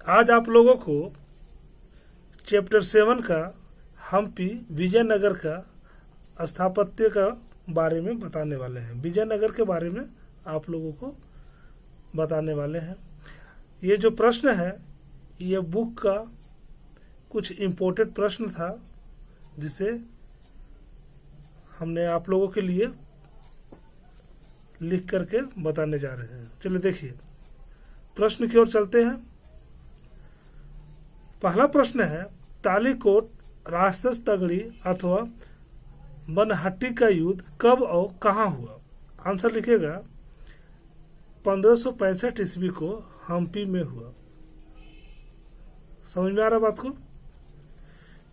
आज आप लोगों को चैप्टर 7 का हम्पी विजयनगर का स्थापत्य का बारे में बताने वाले हैं। विजयनगर के बारे में आप लोगों को बताने वाले हैं। ये जो प्रश्न है ये बुक का कुछ इम्पोर्टेंट प्रश्न था जिसे हमने आप लोगों के लिए लिख करके बताने जा रहे हैं। चलिए देखिए प्रश्न की ओर चलते हैं। पहला प्रश्न है, तालीकोट, राक्षस तगड़ी अथवा बनहट्टी का युद्ध कब और कहाँ हुआ? आंसर लिखेगा 1565 ईस्वी को हम्पी में हुआ। समझ में आ रहा बात को?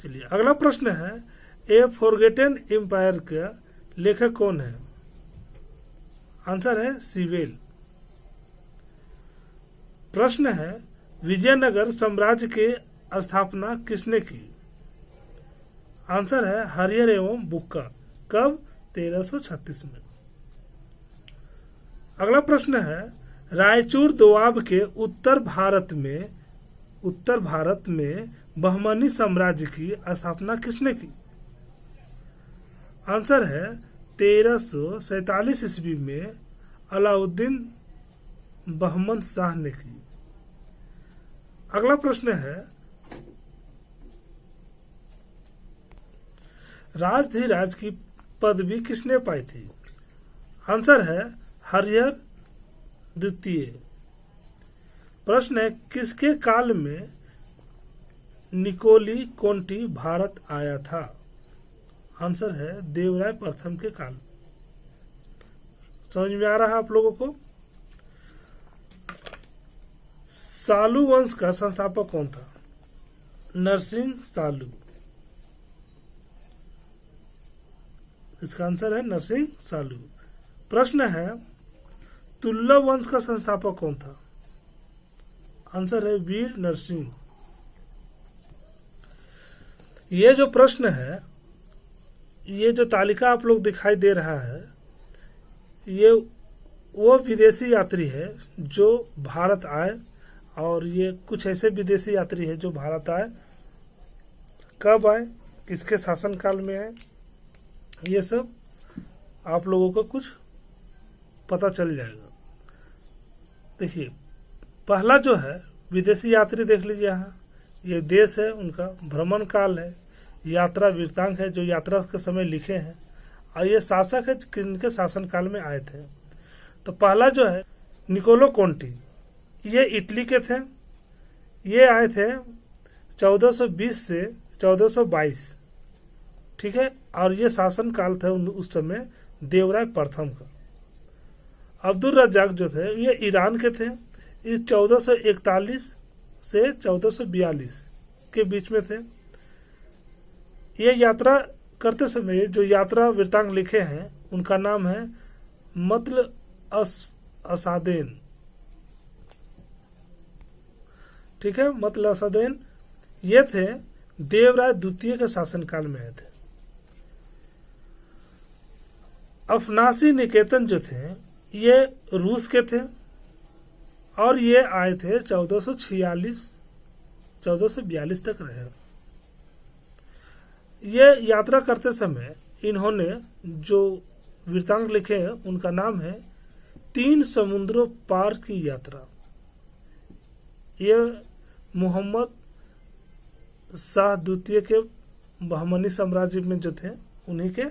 चलिए अगला प्रश्न है, ए फॉरगेटन एम्पायर का लेखक कौन है? आंसर है सीवेल। प्रश्न है, विजयनगर साम्राज्य के स्थापना किसने की? आंसर है हरिहर एवं बुक्का। कब? 1336 में। अगला प्रश्न है, रायचूर दोआब के उत्तर भारत में बहमनी साम्राज्य की स्थापना किसने की? आंसर है 1347 ईस्वी में अलाउद्दीन बहमन शाह ने की। अगला प्रश्न है, राजधिराज की पदवी किसने पाई थी? आंसर है हरिहर द्वितीय। प्रश्न है, किसके काल में निकोली कोंटी भारत आया था? आंसर है देवराय प्रथम के काल। समझ में आ रहा है आप लोगों को? सालू वंश का संस्थापक कौन था? नरसिंह सालू। इसका आंसर है नरसिंह सालू। प्रश्न है, तुल्लव वंश का संस्थापक कौन था? आंसर है वीर नरसिंह। ये जो प्रश्न है, ये जो तालिका आप लोग दिखाई दे रहा है, ये वो विदेशी यात्री है जो भारत आए, और ये कुछ ऐसे विदेशी यात्री है जो भारत आए। कब आए, किसके शासनकाल में आए, ये सब आप लोगों को कुछ पता चल जाएगा। देखिए पहला जो है विदेशी यात्री देख लीजिए, यहाँ ये देश है, उनका भ्रमण काल है, यात्रा वृत्तांत है जो यात्रा के समय लिखे हैं, और ये शासक है किनके शासनकाल में आए थे। तो पहला जो है निकोलो कोंटी, ये इटली के थे। ये आए थे 1420 से 1422, ठीक है, और ये शासन काल था उस समय देवराय प्रथम का। अब्दुल रज्जाक जो थे ये ईरान के थे, ये 1441 से 1442 के बीच में थे। ये यात्रा करते समय जो यात्रा वृत्तांत लिखे हैं उनका नाम है मतल असादेन, ठीक है, मतल असादेन। ये थे देवराय द्वितीय के शासनकाल में आए थे। अफनासी निकेतन जो थे ये रूस के थे, और ये आए थे 1442 तक रहे। ये यात्रा करते समय इन्होंने जो वृत्तांत लिखे हैं उनका नाम है 3 समुद्रों पार की यात्रा। ये मोहम्मद शाह द्वितीय के बहमनी साम्राज्य में जो थे उन्हीं के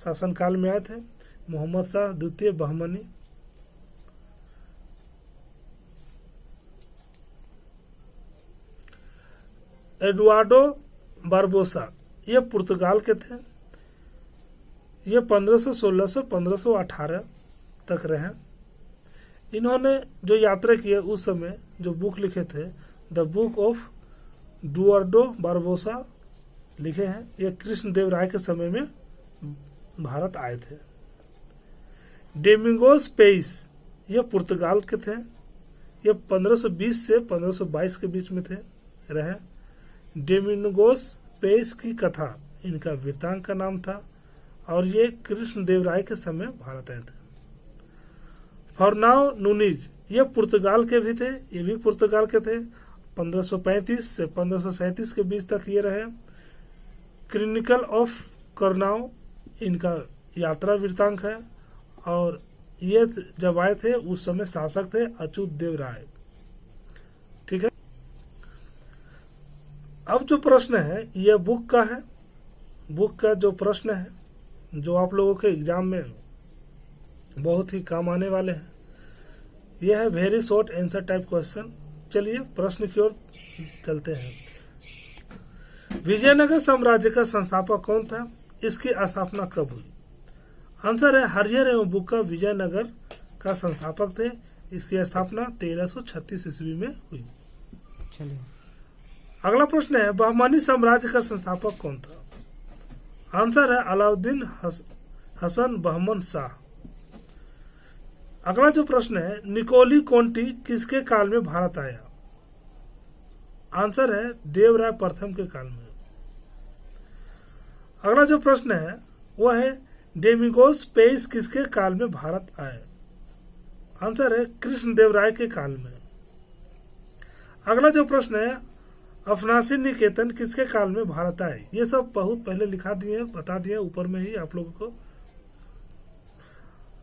शासनकाल में आए थे, मोहम्मद शाह द्वितीय बहमनी। एडुआर्डो बारबोसा ये पुर्तगाल के थे। ये 1516 से 1518 तक रहे। इन्होंने जो यात्रा की है उस समय जो बुक लिखे थे, द बुक ऑफ डुआर्डो बारबोसा लिखे हैं। ये कृष्णदेव राय के समय में भारत आए थे। डोमिंगोस पेइस ये पुर्तगाल के थे। ये 1520 से 1522 के बीच में थे रहे। डोमिंगोस पेइस की कथा इनका वृत्तांत का नाम था, और ये कृष्णदेव राय के समय भारत आए थे। फर्नाओ नूनीज ये पुर्तगाल के भी थे, ये भी पुर्तगाल के थे, 1535 से 1537 के बीच तक ये रहे। क्रोनिकल ऑफ करनाव इनका यात्रा वृत्तांत है, और ये जब आए थे उस समय शासक थे अच्युत देव राय। ठीक है, अब जो प्रश्न है ये बुक का है। बुक का जो प्रश्न है जो आप लोगों के एग्जाम में बहुत ही काम आने वाले हैं, यह है very short answer type question. चलिए प्रश्न की ओर चलते हैं। विजयनगर साम्राज्य का संस्थापक कौन था? इसकी स्थापना कब हुई? आंसर है हरिहर एवं बुक्का विजयनगर का संस्थापक थे। इसकी स्थापना 1336 ईस्वी में हुई। चलिए अगला प्रश्न है बहमानी साम्राज्य का संस्थापक कौन था? आंसर है अलाउद्दीन हसन बहमन शाह। अगला जो प्रश्न है निकोली कोंटी किसके काल में भारत आया? आंसर है देवराय प्रथम के काल में। अगला जो प्रश्न है वह है डेमिगोस पेइस किसके काल में भारत आए? आंसर है कृष्णदेवराय के काल में। अगला जो प्रश्न है अफनासी निकेतन किसके काल में भारत आए? ये सब बहुत पहले लिखा दिए, बता दिए ऊपर में ही आप लोगों को।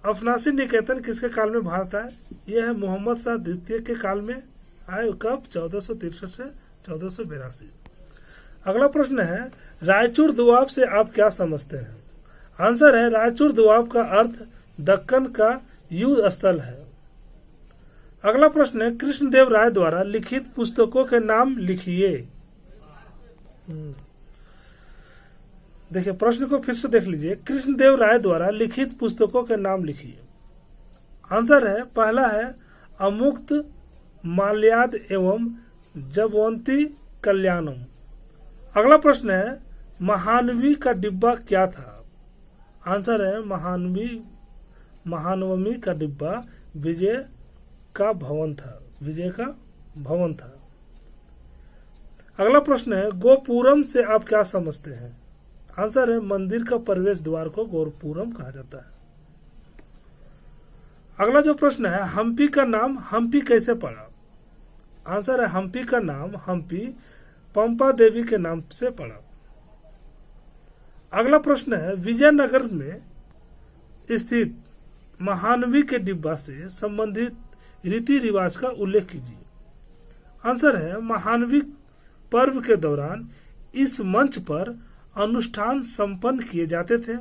अफनासी निकेतन किसके काल में भारत आए? यह है मोहम्मद शाह द्वितीय के काल में आए। कब? 1463 से 1482। अगला प्रश्न है रायचूर दोआब से आप क्या समझते हैं? आंसर है रायचूर दोआब का अर्थ दक्कन का युद्ध स्थल है। अगला प्रश्न है कृष्णदेव राय द्वारा लिखित पुस्तकों के नाम लिखिए। देखिए प्रश्न को फिर से देख लीजिए। कृष्णदेव राय द्वारा लिखित पुस्तकों के नाम लिखिए। आंसर है पहला है अमुक्त माल्याद एवं जबवंती कल्याणम। अगला प्रश्न है महानवी का डिब्बा क्या था? आंसर है महानवमी का डिब्बा विजय का भवन था। विजय का भवन था। अगला प्रश्न है गोपुरम से आप क्या समझते हैं? आंसर है मंदिर का प्रवेश द्वार को गोपुरम कहा जाता है। अगला जो प्रश्न है हम्पी का नाम हम्पी कैसे पड़ा? आंसर है हम्पी का नाम हम्पी पंपा देवी के नाम से पड़ा। अगला प्रश्न है विजयनगर में स्थित महानवी के डिब्बा से संबंधित रीति रिवाज का उल्लेख कीजिए। आंसर है महानवी पर्व के दौरान इस मंच पर अनुष्ठान संपन्न किए जाते थे।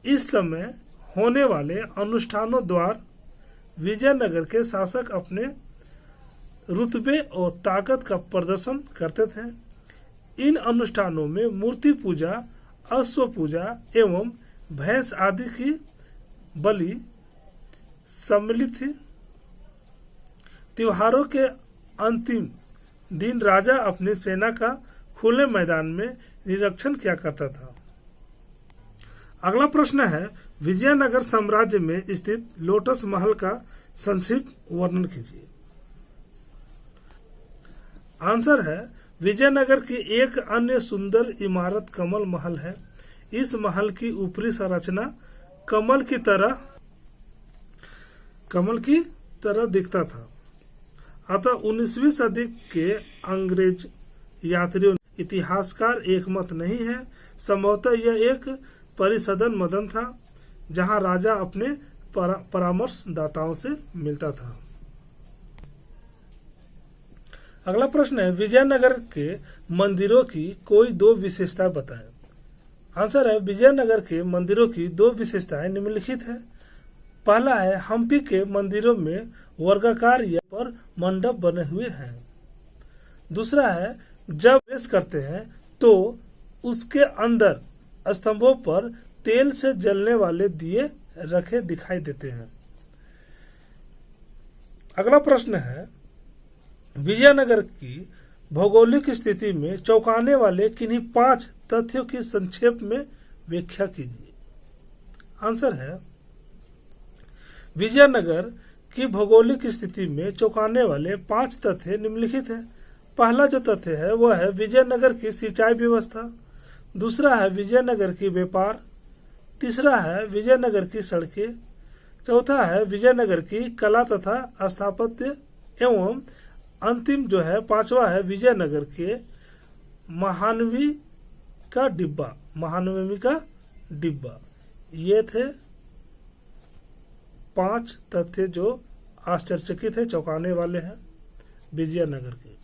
इस समय होने वाले अनुष्ठानों द्वारा विजयनगर के शासक अपने रुतबे और ताकत का प्रदर्शन करते थे। इन अनुष्ठानों में मूर्ति पूजा, अश्व पूजा एवं भैंस आदि की बलि सम्मिलित थी। त्योहारों के अंतिम दिन राजा अपनी सेना का खुले मैदान में निरीक्षण किया करता था। अगला प्रश्न है विजयनगर साम्राज्य में स्थित लोटस महल का संक्षिप्त वर्णन कीजिए। आंसर है विजयनगर की एक अन्य सुंदर इमारत कमल महल है। इस महल की ऊपरी संरचना कमल की तरह दिखता था। अतः 19वीं सदी के अंग्रेज यात्रियों इतिहासकार एकमत नहीं है। संभवतः यह एक परिसदन मदन था जहां राजा अपने परामर्शदाताओं से मिलता था। अगला प्रश्न है विजयनगर के मंदिरों की कोई दो विशेषताएं बताएं। आंसर है विजयनगर के मंदिरों की दो विशेषताएं निम्नलिखित है। पहला है हम्पी के मंदिरों में वर्गाकार या पर मंडप बने हुए हैं। दूसरा है जब प्रवेश करते हैं तो उसके अंदर स्तंभों पर तेल से जलने वाले दिए रखे दिखाई देते हैं। अगला प्रश्न है विजयनगर की भौगोलिक स्थिति में चौंकाने वाले किन्हीं 5 तथ्यों की संक्षेप में व्याख्या कीजिए। आंसर है विजयनगर की भौगोलिक स्थिति में चौंकाने वाले 5 तथ्य निम्नलिखित है। पहला जो तथ्य है वह है विजयनगर की सिंचाई व्यवस्था। दूसरा है विजयनगर की व्यापार। तीसरा है विजयनगर की सड़कें। चौथा है विजयनगर की कला तथा स्थापत्य एवं अंतिम जो है पांचवा है विजयनगर के महानवी का डिब्बा, महानवमी का डिब्बा। ये थे 5 तथ्य जो आश्चर्यचकित है, चौंकाने वाले हैं विजयनगर के।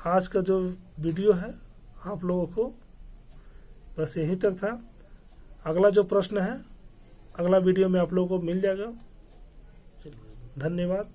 आज का जो वीडियो है आप लोगों को बस यहीं तक था। अगला जो प्रश्न है अगला वीडियो में आप लोगों को मिल जाएगा। धन्यवाद।